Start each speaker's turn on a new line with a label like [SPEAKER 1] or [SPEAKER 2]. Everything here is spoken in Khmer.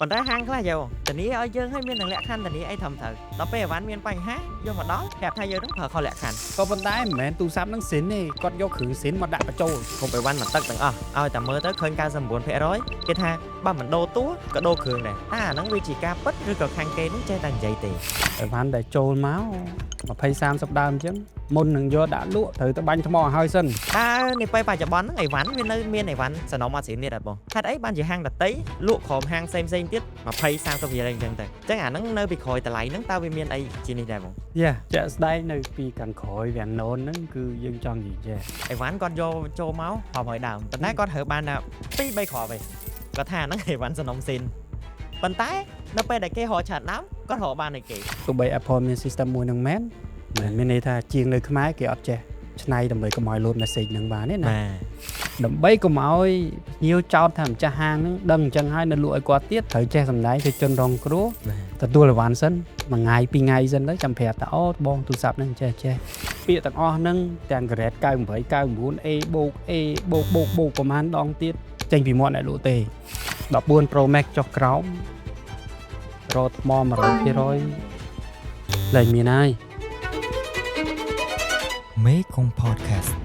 [SPEAKER 1] ប៉ុន្តែហាងខ្លះយកតានេះឲ្យយើងឲ្យមាននឹងលក្ខខណ្ឌតានេះអីធំត្រូវដល់ពេលអីវ៉ាន់មានបញ្ហាយកមកដល់ប្រាប់ថាយើងនឹងប្រើខុសលក្ខខណ្ឌ
[SPEAKER 2] ក៏ប៉ុន្តែមិនមែនទូរស័ព្ទនឹងសិនទេគាត់យកគ្រឿងសិនមកដាក់បញ្ចូល
[SPEAKER 1] គ្រប់អីវ៉ាន់មកទឹកទាំងអស់ឲ្យតែមើលទៅឃើញ99%គេថាបើមិនដូរតួក៏ដូរគ្រឿងដែរអាហ្នឹងវាជាការពិតឬក៏ខាងគេនឹងចេះតែនិយាយទេ
[SPEAKER 2] អីវ៉ាន់ដែលចូលមក20-30ដើមអញ្ចឹងមុននឹងយកដាក់លក់ត្រូវទៅបាញ់ថ្មឲ្យហើយសិន
[SPEAKER 1] តើនេះពេលបច្ចុប្បន្នហ្នឹងអីវ៉ាន់វានៅមានអីវ៉ាន់សំណុំអត់ស្រីនេះអត់បងហេតុអីបានជាហាងដតីលក់ក្រុមហាងផ្សេងទៀត20-30%អញ្ចឹងទៅអញ្ចឹងអាហ្នឹងនៅពីក្រោយតម្លៃហ្នឹងតើវាមានអីជានេះដែរបង
[SPEAKER 2] យ៉ាជាក់ស្ដែងនៅពីខាងក្រោយវាំងណូនហ្នឹងគឺយើងចង់និយាយ
[SPEAKER 1] អីវ៉ាន់គាត់យកចូលមក600ដើមប៉ុន្តែគាត់ត្រូវបានតែ2-3គ្រាប់ឯងគាត់ថាហ្នឹងអីវ៉ាន់សំណុំស៊ីនប៉ុន្តែនៅពេលដែលគេរកឆាតដើមគាត់រកបានឯគេ
[SPEAKER 2] ទោះបី Apple មាន system មួយហ្នឹងមែនមានន័យថាជាងនៅខ្មែរគេអត់ចេះឆ្នៃដើម្បីកុំឲ្យ load message ហ្នឹងបានទេណាដើម្បីកុំឲ្យញៀវចោតថាម្ចាស់ហាងហ្នឹងដឹងអញ្ចឹងហើយនៅលក់ឲ្យគាត់ទៀតត្រូវចេះសម្ដែងទៅជនរងគ្រោះទទួលអីវ៉ាន់សិនមួយថ្ងៃពីរថ្ងៃសិនទៅចាំប្រាប់ថាអូបងទូរស័ព្ទហ្នឹងចេះពាក្យទាំងអស់ហ្នឹងទាំង grade 98 99 A បូក A បូកប្រហែលដងទៀតចេញពីមាត់អ្នកលក់ទេ14 Pro Max ចុះក្រោមរត់ថ្ម 100% លែងមានហើយ
[SPEAKER 1] មេកុង podcast